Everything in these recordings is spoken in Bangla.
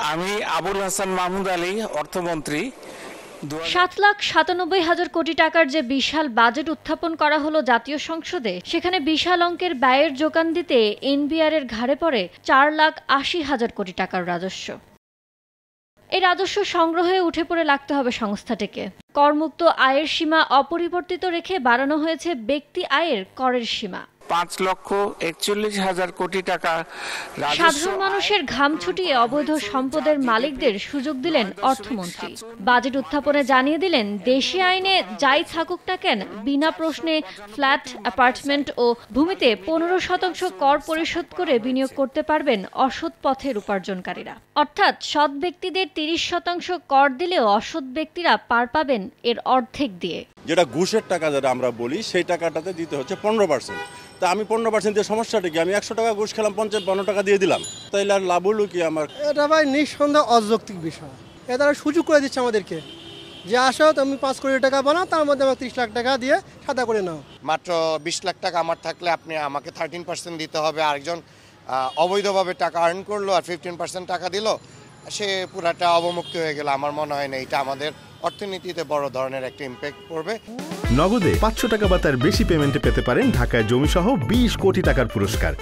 আমি আবুল হাসান মাহমুদ আলী, অর্থমন্ত্রী। 7,97,000 কোটি টাকার যে বিশাল বাজেট উত্থাপন করা হলো জাতীয় সংসদে, সেখানে বিশাল অঙ্কের ব্যয়ের যোগান দিতে এনবিআর এর ঘাড়ে পড়ে 4,80,000 কোটি টাকার রাজস্ব। এই রাজস্ব সংগ্রহে উঠে পড়ে লাগতে হবে সংস্থাটিকে। করমুক্ত আয়ের সীমা অপরিবর্তিত রেখে বাড়ানো হয়েছে ব্যক্তি আয়ের করের সীমা। 5,41,000 কোটি টাকা সাধারণ মানুষের ঘাম ছুটিয়ে অবৈধ সম্পদের মালিকদের সুযোগ দিলেন অর্থমন্ত্রী। বাজেট উত্থাপনে জানিয়ে দিলেন, দেশি আইনে যাই থাকুক না কেন, বিনা প্রশ্নে ফ্ল্যাট, অ্যাপার্টমেন্ট ও ভূমিতে 15% কর পরিশোধ করে বিনিয়োগ করতে পারবেন অসৎ পথের উপার্জনকারীরা। অর্থাৎ সৎ ব্যক্তিদের 30% কর দিলেও অসৎ ব্যক্তিরা পার পাবেন এর অর্ধেক দিয়ে। যেটা ঘুষের টাকা যেটা আমরা বলি, সেই টাকাটাতে দিতে হচ্ছে 15%। তা আমি 15% দিয়ে সমস্যাটা কি? আমি 100 টাকা ঘুষ খেলাম, 55 টাকা দিয়ে দিলাম, তাইলে আর লাভ হলো কি আমার? এটা ভাই নিঃসন্দেহে অযৌক্তিক বিষয়। এ তারা সুযোগ করে দিচ্ছে আমাদেরকে যে আসো তুমি 5 কোটি টাকা বানাও, তার মধ্যে আমার 30 লাখ টাকা দিয়ে সাদা করে নাও। মাত্র 20 লাখ টাকা আমার থাকলে আপনি আমাকে 13% দিতে হবে। আরেকজন অবৈধভাবে টাকা আর্ন করলো আর 15% টাকা দিল, সে পুরাটা অবমুক্ত হয়ে গেল। আমার মনে হয় না এটা আমাদের অর্থনীতিতে বড় ধরনের একটা ইম্প্যাক্ট পড়বে। নগদে 500 টাকা বা তার বেশি পেমেন্টে পেতে পারেন ঢাকায় জমিসহ 20 কোটি টাকার পুরস্কার।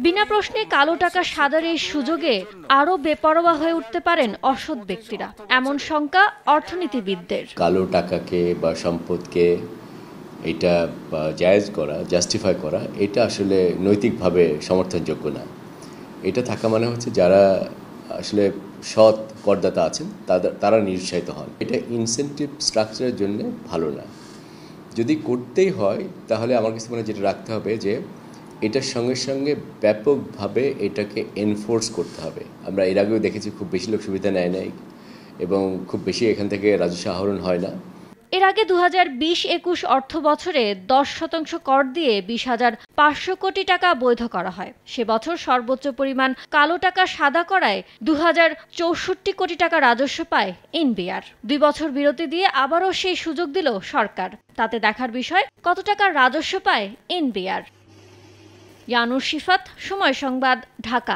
বিনা প্রশ্নে কালো টাকা সাদার এই সুযোগে আরো বেপরোয়া হয়ে উঠতে পারেন অসৎ ব্যক্তিরা, এমন শঙ্কা অর্থনীতিবিদদের। কালো টাকাকে বা সম্পদকে এটা জায়েজ করা, জাস্টিফাই করা, এটা আসলে নৈতিকভাবে সমর্থনযোগ্য না। এটা থাকা মানে হচ্ছে যারা আসলে সৎ করদাতা আছেন তারা নিরুৎসাহিত হন। এটা ইনসেন্টিভ স্ট্রাকচারের জন্য ভালো না। যদি করতেই হয় তাহলে আমার কাছে মনে যেটা রাখতে হবে যে এটার সঙ্গে সঙ্গে ব্যাপকভাবে এটাকে এনফোর্স করতে হবে। আমরা এর আগেও দেখেছি খুব বেশি লোক সুবিধা নেয় নাই এবং খুব বেশি এখান থেকে রাজস্ব আহরণ হয় না। এর আগে 2020-21 অর্থ বছরে 10% কর দিয়ে 20,500 কোটি টাকা বৈধ করা হয়। সে বছর সর্বোচ্চ পরিমাণ কালো টাকা সাদা করায় 2,064 কোটি টাকা রাজস্ব পায় এনবিআর। 2 বছর বিরতি দিয়ে আবারও সেই সুযোগ দিল সরকার। তাতে দেখার বিষয় কত টাকা রাজস্ব পায় এনবিআর। ইয়ানুর শিফাত, সময় সংবাদ, ঢাকা।